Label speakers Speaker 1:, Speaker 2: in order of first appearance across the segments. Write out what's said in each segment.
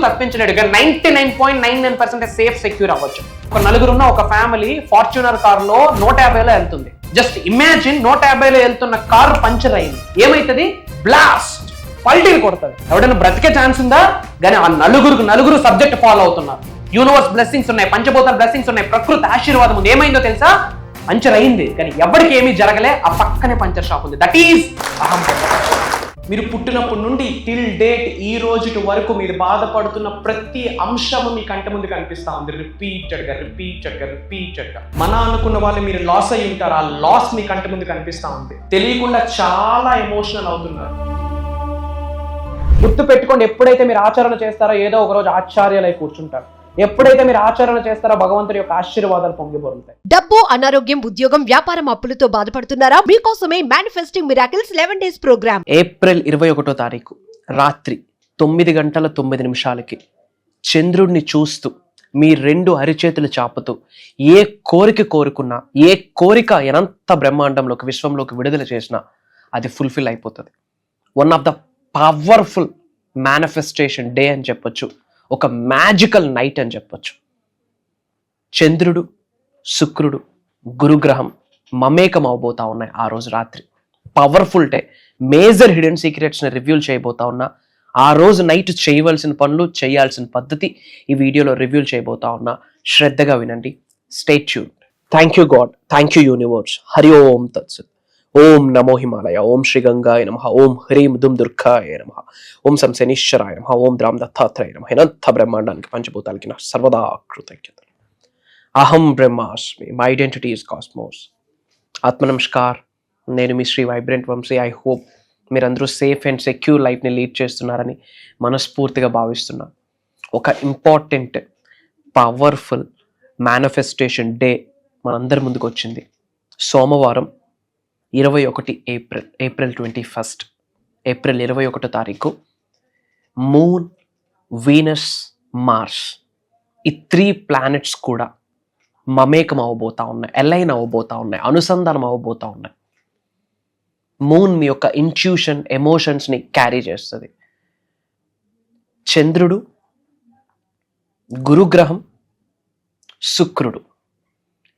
Speaker 1: తప్పించినట్టుగా 99.99% safe secure అవ్వచ్చు. ఒక నలుగురున్న ఒక ఫ్యామిలీ ఫార్చ్యూనర్ కారులో 150లో వెళ్తుంది. జస్ట్ ఇమాజిన్ 150లో వెళ్తున్న కారు పంచర్ అయింది. ఏమైతుంది? బ్లాస్ట్, పల్టీలు కొడుతుంది. ఎవడైనా బ్రతికే ఛాన్స్ ఉందా? కానీ ఆ నలుగురు సబ్జెక్ట్ ఫాలో అవుతున్నారు. యూనివర్స్ బ్లెస్సింగ్స్ ఉన్నాయి, పంచభూతాల బ్లెస్సింగ్స్ ఉన్నాయి, ప్రకృతి ఆశీర్వాదం ఉంది. ఏమైందో తెలుసా? పంచర్ అయింది, కానీ ఎవరికి ఏమీ జరగలే. ఆ పక్కనే పంచర్ షాప్ ఉంది. దట్ ఈజ్ అహం. మీరు పుట్టినప్పటి నుండి టిల్ డేట్ ఈ రోజు వరకు మీరు బాధపడుతున్న ప్రతి అంశము మీ కంటి ముందు కనిపిస్తా ఉంది. రిపీటెడ్గా మన అనుకున్న వాళ్ళు మీరు లాస్ అయ్యి ఉంటారు. ఆ లాస్ మీ కంటి ముందు కనిపిస్తా ఉంది. తెలియకుండా చాలా ఎమోషనల్ అవుతున్నారు. గుర్తు పెట్టుకోండి, ఎప్పుడైతే మీరు ఆచరణ చేస్తారో ఏదో ఒక రోజు ఆశ్చర్యాలై కూర్చుంటారు. ఎప్పుడైతే మీరు ఆచరణ చేస్తారో భగవంతుడి యొక్క ఆశీర్వాదాలు పొంగిపోతాయి.
Speaker 2: డబ్బు, అనారోగ్యం, ఉద్యోగం, వ్యాపారం, అప్పులతో బాధపడుతున్నారా? మీకోసమే manifesting miracles 11 days program.
Speaker 1: April 21వ తారీఖు రాత్రి 9:09 చంద్రుడిని చూస్తూ మీ 2 అరిచేతులు చాపుతూ ఏ కోరిక కోరుకున్నా, ఏ కోరిక ఎంత బ్రహ్మాండంలోకి విశ్వంలోకి విడుదల చేసినా అది ఫుల్ఫిల్ అయిపోతుంది. One of the powerful manifestation day అని చెప్పొచ్చు. ఒక మ్యాజికల్ నైట్ అని చెప్పొచ్చు. చంద్రుడు, శుక్రుడు, గురుగ్రహం మమేకం అవబోతా ఉన్నాయి ఆ రోజు రాత్రి. Powerful day. మేజర్ హిడెన్ సీక్రెట్స్ని రివ్యూల్ చేయబోతా ఉన్నా. ఆ రోజు నైట్ చేయవలసిన పనులు, చేయాల్సిన పద్ధతి ఈ వీడియోలో రివ్యూల్ చేయబోతా ఉన్నా. శ్రద్ధగా వినండి. Stay tuned. Thank you God, thank you universe. Hari ఓం తత్సత్. ఓం నమో హిమాలయ. ఓం శ్రీ గంగాయ నమః. ఓం హ్రీం దుమ్ దుర్గాయ నమః. ఓం సం శనీశ్వరాయ నమః. ఓం ద్రాం దత్తాత్రేయ నమః. ఇనంత బ్రహ్మాండానికి, పంచభూతాలకి నా సర్వదా కృతజ్ఞతలు. అహం బ్రహ్మాస్మి. My identity is cosmos. ఆత్మ నమస్కార్. నేను మీ Shri vibrant Vamshi. I hope మీరందరూ సేఫ్ అండ్ సెక్యూర్ లైఫ్ని లీడ్ చేస్తున్నారని మనస్ఫూర్తిగా భావిస్తున్నాను. ఒక ఇంపార్టెంట్ పవర్ఫుల్ మేనిఫెస్టేషన్ డే మనందరి ముందుకు వచ్చింది. సోమవారం 21 ఏప్రిల్ 21 ఏప్రిల్ 21వ తారీఖు మూన్, వీనస్, మార్స్ ఈ 3 ప్లానెట్స్ కూడా మమేకం అవ్వబోతా ఉన్నాయి, అలైన్ అవ్వబోతా ఉన్నాయి, అనుసంధానం అవ్వబోతా ఉన్నాయి. మూన్ మీ యొక్క ఇంట్యూషన్, ఎమోషన్స్ని క్యారీ చేస్తుంది. చంద్రుడు, గురుగ్రహం, శుక్రుడు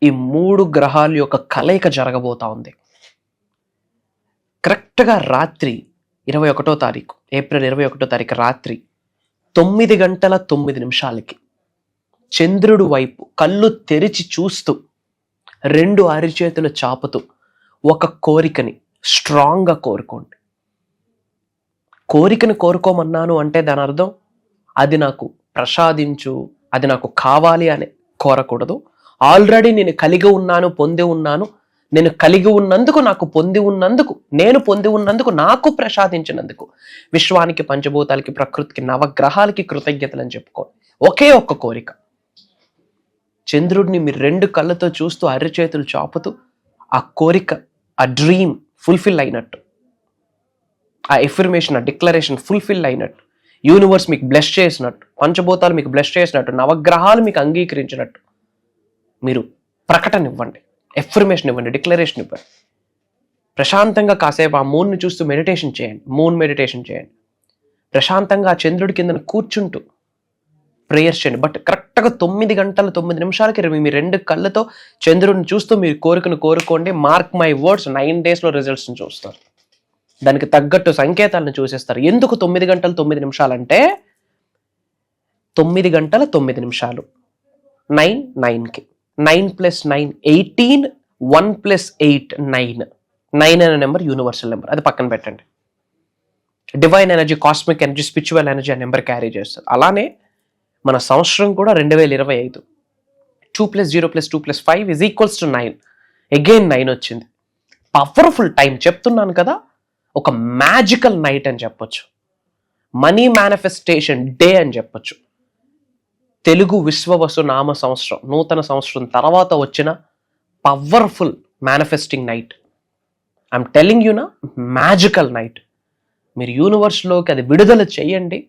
Speaker 1: ఈ 3 గ్రహాల యొక్క కలయిక జరగబోతా ఉంది. కరెక్ట్గా రాత్రి 21వ తారీఖు ఏప్రిల్ 21వ తారీఖు రాత్రి 9:09 చంద్రుడు వైపు కళ్ళు తెరిచి చూస్తూ 2 అరిచేతులు చాపుతూ ఒక కోరికని స్ట్రాంగ్గా కోరుకోండి. కోరికను కోరుకోమన్నాను అంటే దాని అర్థం అది నాకు ప్రసాదించు, అది నాకు కావాలి అని కోరకూడదు. ఆల్రెడీ నేను కలిగి ఉన్నాను, పొంది ఉన్నాను, నేను కలిగి ఉన్నందుకు, నాకు పొంది ఉన్నందుకు, నేను పొంది ఉన్నందుకు, నాకు ప్రసాదించినందుకు విశ్వానికి, పంచభూతాలకి, ప్రకృతికి, నవగ్రహాలకి కృతజ్ఞతలని చెప్పుకోవాలి. ఒకే ఒక్క కోరిక. చంద్రుడిని మీరు 2 కళ్ళతో చూస్తూ అరిచేతులు చాపుతూ ఆ కోరిక, ఆ డ్రీమ్ ఫుల్ఫిల్ అయినట్టు, ఆ ఎఫర్మేషన్, ఆ డిక్లరేషన్ ఫుల్ఫిల్ అయినట్టు, యూనివర్స్ మీకు బ్లెస్ చేసినట్టు, పంచభూతాలు మీకు బ్లెస్ చేసినట్టు, నవగ్రహాలు మీకు అంగీకరించినట్టు మీరు ప్రకటన ఇవ్వండి, ఎఫర్మేషన్ ఇవ్వండి, డిక్లరేషన్ ఇవ్వండి. ప్రశాంతంగా కాసేపు ఆ మూన్ని చూస్తూ మెడిటేషన్ చేయండి, మూన్ మెడిటేషన్ చేయండి. ప్రశాంతంగా ఆ చంద్రుడి కింద కూర్చుంటూ ప్రేయర్స్ చేయండి. బట్ కరెక్ట్గా 9:09 మీ 2 కళ్ళతో చంద్రుడిని చూస్తూ మీరు కోరికను కోరుకోండి. మార్క్ మై వర్డ్స్, 9 daysలో రిజల్ట్స్ని చూస్తారు. దానికి తగ్గట్టు సంకేతాలను చూసేస్తారు. ఎందుకు 9:09 అంటే 9:09 9 9 + 9 18, 1 + 8 9. 9 అనే నెంబర్ యూనివర్సల్ నెంబర్, అది పక్కన పెట్టండి. Divine energy, cosmic energy, spiritual energy ఆ నెంబర్ క్యారీ చేస్తారు. అలానే మన సంవత్సరం కూడా 2025. 2 + 0 + 2 + 5 = 9. అగైన్ 9 వచ్చింది. పవర్ఫుల్ టైం చెప్తున్నాను కదా. ఒక మ్యాజికల్ నైట్ అని చెప్పొచ్చు. మనీ మేనిఫెస్టేషన్ డే అని చెప్పొచ్చు. తెలుగు విశ్వవసు నామ సంవత్సరం, నూతన సంవత్సరం తర్వాత వచ్చిన powerful manifesting night. I'm telling you నా, మ్యాజికల్ నైట్. మీరు యూనివర్స్లోకి అది విడుదల చేయండి.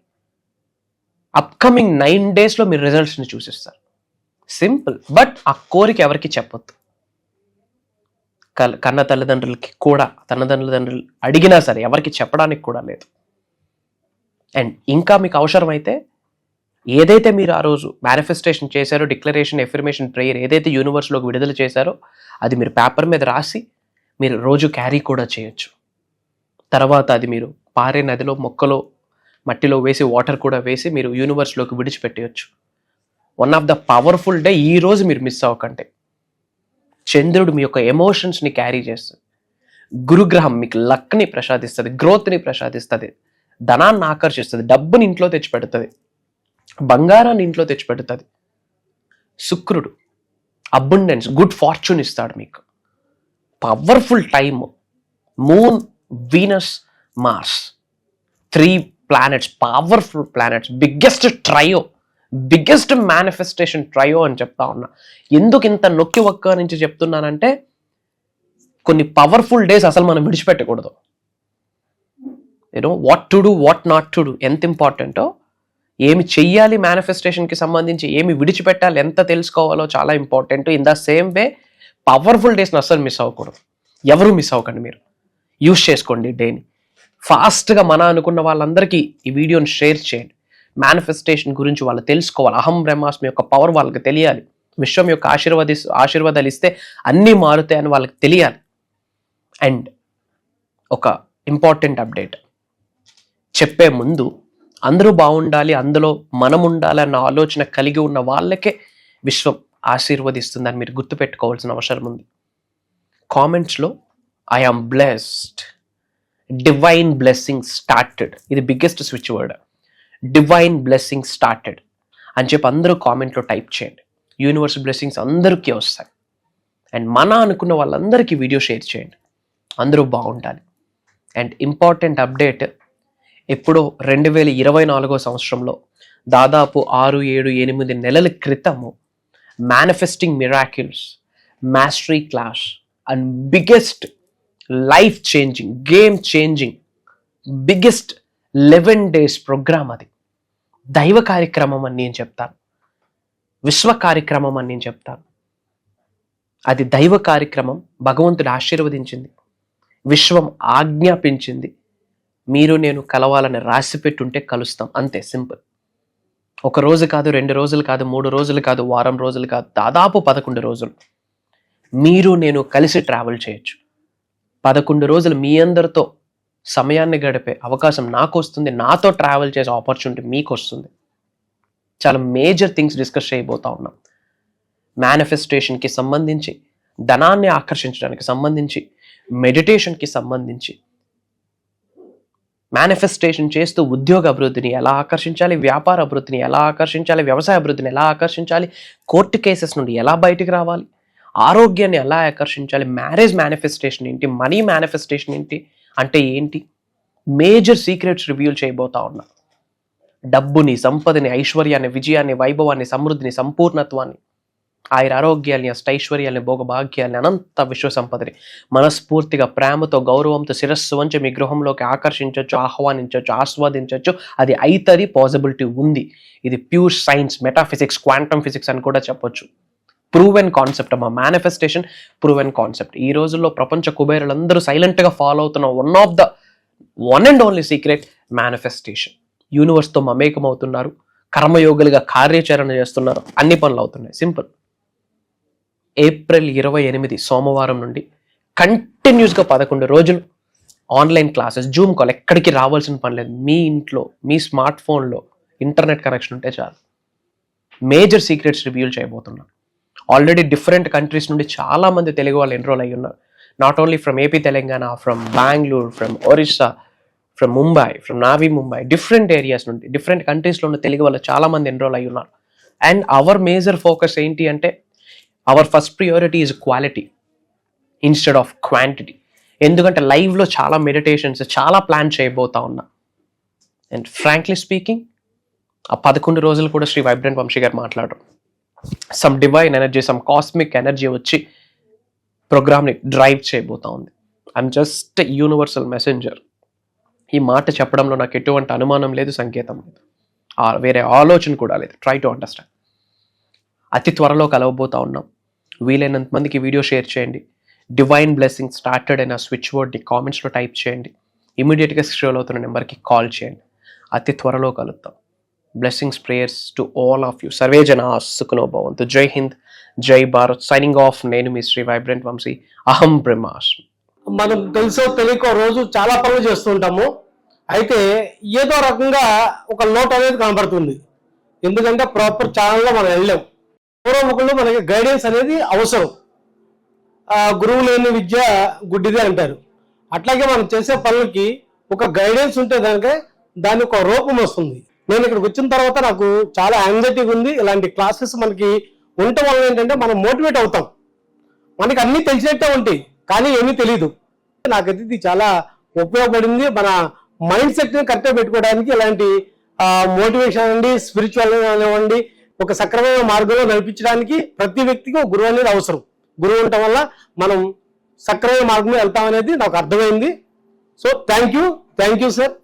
Speaker 1: అప్కమింగ్ 9 daysలో మీరు రిజల్ట్స్ని చూసిస్తారు. సింపుల్. బట్ ఆ కోరిక ఎవరికి చెప్పొద్దు. కన్న తల్లిదండ్రులకి కూడా, తల్లిదండ్రులు అడిగినా సరే ఎవరికి చెప్పడానికి కూడా లేదు. అండ్ ఇంకా మీకు అవసరమైతే ఏదైతే మీరు ఆ రోజు మేనిఫెస్టేషన్ చేశారో, డిక్లరేషన్, ఎఫర్మేషన్, ప్రేయర్ ఏదైతే యూనివర్స్లోకి విడుదల చేశారో అది మీరు పేపర్ మీద రాసి మీరు రోజు క్యారీ కూడా చేయొచ్చు. తర్వాత అది మీరు పారే నదిలో, మొక్కలో, మట్టిలో వేసి, వాటర్ కూడా వేసి మీరు యూనివర్స్లోకి విడిచిపెట్టేయచ్చు. One of the powerful day ఈ రోజు మీరు మిస్ అవ్వకండి. చంద్రుడు మీ యొక్క ఎమోషన్స్ని క్యారీ చేస్తుంది. గురుగ్రహం మీకు లక్ని ప్రసాదిస్తుంది, గ్రోత్ని ప్రసాదిస్తుంది, ధనాన్ని ఆకర్షిస్తుంది, డబ్బుని ఇంట్లో తెచ్చిపెడుతుంది, బంగారాన్ని ఇంట్లో తెచ్చిపెడుతుంది. శుక్రుడు అబండెన్స్, గుడ్ ఫార్చ్యూన్ ఇస్తాడు మీకు. Powerful time. Moon, Venus, Mars, 3 planets, powerful planets, biggest trio, biggest manifestation trio అని చెప్తా ఉన్నా. ఎందుకు ఇంత నొక్కి ఒక్క నుంచి చెప్తున్నానంటే కొన్ని పవర్ఫుల్ డేస్ అసలు మనం విడిచిపెట్టకూడదు. What to do, what not to do ఎంత ఇంపార్టెంటో, ఏమి చెయ్యాలి మేనిఫెస్టేషన్కి సంబంధించి, ఏమి విడిచిపెట్టాలి, ఎంత తెలుసుకోవాలో చాలా important. In the same way powerful డేస్ని అస్సలు మిస్ అవ్వకూడదు. ఎవరు మిస్ అవ్వకండి. మీరు యూజ్ చేసుకోండి డేని. ఫాస్ట్గా మన అనుకున్న వాళ్ళందరికీ ఈ వీడియోని షేర్ చేయండి. మేనిఫెస్టేషన్ గురించి వాళ్ళు తెలుసుకోవాలి. అహం బ్రహ్మాస్మి యొక్క పవర్ వాళ్ళకి తెలియాలి. విశ్వం యొక్క ఆశీర్వాదాలు ఇస్తే అన్నీ మారుతాయని వాళ్ళకి తెలియాలి. అండ్ ఒక ఇంపార్టెంట్ అప్డేట్ చెప్పే ముందు, అందరూ బాగుండాలి, అందులో మనం ఉండాలి అన్న ఆలోచన కలిగి ఉన్న వాళ్ళకే విశ్వం ఆశీర్వదిస్తుందని మీరు గుర్తుపెట్టుకోవాల్సిన అవసరం ఉంది. కామెంట్స్లో I am blessed, divine blessing started, ఇది biggest switch word, divine blessing started అని చెప్పి అందరూ కామెంట్లో టైప్ చేయండి. యూనివర్స్ బ్లెస్సింగ్స్ అందరికీ వస్తాయి. అండ్ మన అనుకున్న వాళ్ళందరికీ వీడియో షేర్ చేయండి. అందరూ బాగుండాలి. అండ్ ఇంపార్టెంట్ అప్డేట్, ఎప్పుడో 2024 సంవత్సరంలో దాదాపు 6, 7, 8 నెలల క్రితము manifesting miracles mastery class and biggest life changing, game changing, biggest 11 days program. అది దైవ కార్యక్రమం అని నేను చెప్తాను, విశ్వ కార్యక్రమం అని నేను చెప్తాను. అది దైవ కార్యక్రమం. భగవంతుడు ఆశీర్వదించింది, విశ్వం ఆజ్ఞాపించింది. మీరు నేను కలవాలని రాసి పెట్టుంటే కలుస్తాం, అంతే, సింపుల్. 1 రోజు కాదు, 2 రోజులు కాదు, 3 రోజులు కాదు, వారం రోజులు కాదు, దాదాపు 11 రోజులు మీరు నేను కలిసి ట్రావెల్ చేయొచ్చు. 11 రోజులు మీ అందరితో సమయాన్ని గడిపే అవకాశం నాకు వస్తుంది, నాతో ట్రావెల్ చేసే ఆపర్చునిటీ మీకు వస్తుంది. చాలా మేజర్ థింగ్స్ డిస్కస్ చేయబోతా ఉన్నాం. మేనిఫెస్టేషన్కి సంబంధించి, ధనాన్ని ఆకర్షించడానికి సంబంధించి, మెడిటేషన్కి సంబంధించి, మేనిఫెస్టేషన్ చేస్తూ ఉద్యోగ అభివృద్ధిని ఎలా ఆకర్షించాలి, వ్యాపార అభివృద్ధిని ఎలా ఆకర్షించాలి, వ్యవసాయ అభివృద్ధిని ఎలా ఆకర్షించాలి, కోర్టు కేసెస్ నుండి ఎలా బయటికి రావాలి, ఆరోగ్యాన్ని ఎలా ఆకర్షించాలి, మ్యారేజ్ మేనిఫెస్టేషన్ ఏంటి, మనీ మేనిఫెస్టేషన్ ఏంటి అంటే ఏంటి, మేజర్ సీక్రెట్స్ రివ్యూల్ చేయబోతా ఉన్నా. డబ్బుని, సంపదని, ఐశ్వర్యాన్ని, విజయాన్ని, వైభవాన్ని, సమృద్ధిని, సంపూర్ణత్వాన్ని, ఆరోగ్యాల్ని, అష్టైశ్వర్యాల్ని, భోగభాగ్యాల్ని, అనంత విశ్వ సంపదని మనస్ఫూర్తిగా, ప్రేమతో, గౌరవంతో శిరస్సు వంచి మీ గృహంలోకి ఆకర్షించవచ్చు, ఆహ్వానించవచ్చు, ఆస్వాదించవచ్చు. అది అయితది, పాసిబిలిటీ ఉంది. ఇది pure science, metaphysics, quantum physics అని కూడా చెప్పొచ్చు. ప్రూవెన్ కాన్సెప్ట్ అమ్మా మేనిఫెస్టేషన్, ప్రూవెన్ కాన్సెప్ట్. ఈ రోజుల్లో ప్రపంచ కుబేరులందరూ సైలెంట్గా ఫాలో అవుతున్న one and only secret manifestation. యూనివర్స్తో మమేకం అవుతున్నారు, కర్మయోగులుగా కార్యాచరణ చేస్తున్నారు, అన్ని పనులు అవుతున్నాయి. సింపుల్. ఏప్రిల్ 28 సోమవారం నుండి కంటిన్యూస్గా 11 రోజులు ఆన్లైన్ క్లాసెస్, జూమ్ కాల్, ఎక్కడికి రావాల్సిన పని లేదు. మీ ఇంట్లో, మీ స్మార్ట్ ఫోన్లో ఇంటర్నెట్ కనెక్షన్ ఉంటే చాలు. మేజర్ సీక్రెట్స్ రివ్యూల్ చేయబోతున్నాను. ఆల్రెడీ డిఫరెంట్ కంట్రీస్ నుండి చాలామంది తెలుగు వాళ్ళు ఎన్రోల్ అయ్యి ఉన్నారు. Not only from AP, Telangana, from Bengaluru, from Orissa, from Mumbai, from navy Mumbai, different areas నుండి, డిఫరెంట్ కంట్రీస్లో ఉన్న తెలుగు వాళ్ళు చాలామంది ఎన్రోల్ అయ్యి ఉన్నారు. అండ్ అవర్ మేజర్ ఫోకస్ ఏంటి అంటే, our first priority is quality instead of quantity. ఎందుకంటే లైవ్లో చాలా మెడిటేషన్స్, చాలా ప్లాన్ చేయబోతా ఉన్నా. అండ్ ఫ్రాంక్లీ స్పీకింగ్, ఆ 11 రోజులు కూడా శ్రీ వైబ్రెంట్ వంశీ గారు మాట్లాడరు. Some divine energy, some cosmic energy వచ్చి ప్రోగ్రామ్ని డ్రైవ్ చేయబోతా ఉంది. I'm just universal messenger. ఈ మాట చెప్పడంలో నాకు ఎటువంటి అనుమానం లేదు, సంకేతం లేదు, వేరే ఆలోచన కూడా లేదు. Try to understand. అతి త్వరలో కలవబోతా ఉన్నాం. వీలైనంత మందికి వీడియో షేర్ చేయండి. డివైన్ బ్లెస్సింగ్ స్టార్టెడ్ అయిన స్విచ్ వర్డ్ని కామెంట్స్లో టైప్ చేయండి. ఇమీడియట్గా స్క్రోల్ అవుతున్న నెంబర్కి కాల్ చేయండి. అతి త్వరలో కలుద్దాం. Blessings, prayers to all of you. Sarve Jana Sukhno Bhavantu. Jai Hind, Jai Bharat. Signing off. Nenu me Shri Vibrant Vamsi. Aham Brahmasmi.
Speaker 3: మనం తెలుసో తెలియకో రోజు చాలా పనులు చేస్తుంటాము. అయితే ఏదో రకంగా ఒక లోటు అనేది కనబడుతుంది. ఎందుకంటే ప్రాపర్ ఛానల్లో మనం వెళ్ళాం. పూర్వముఖంలో మనకి గైడెన్స్ అనేది అవసరం. గురువు లేని విద్య గుడ్డిదే అంటారు. అట్లాగే మనం చేసే పనులకి ఒక గైడెన్స్ ఉంటే దానికి ఒక రూపం వస్తుంది. నేను ఇక్కడికి వచ్చిన తర్వాత నాకు చాలా యాంగ్జైటీగా ఉంది. ఇలాంటి క్లాసెస్ మనకి ఉండటం వల్ల ఏంటంటే మనం మోటివేట్ అవుతాం. మనకి అన్నీ తెలిసినట్టే ఉంటాయి, కానీ ఏమీ తెలియదు. నాకైతే ఇది చాలా ఉపయోగపడింది. మన మైండ్ సెట్ ని కరెక్ట్గా పెట్టుకోవడానికి ఇలాంటి మోటివేషన్ అండి, స్పిరిచువల్ అనివ్వండి, ఒక సక్రమైన మార్గంలో నడిపించడానికి ప్రతి వ్యక్తికి ఒక గురువు అనేది అవసరం. గురువు ఉండటం వల్ల మనం సక్రమైన మార్గంలో వెళ్తామనేది నాకు అర్థమైంది. So thank you sir.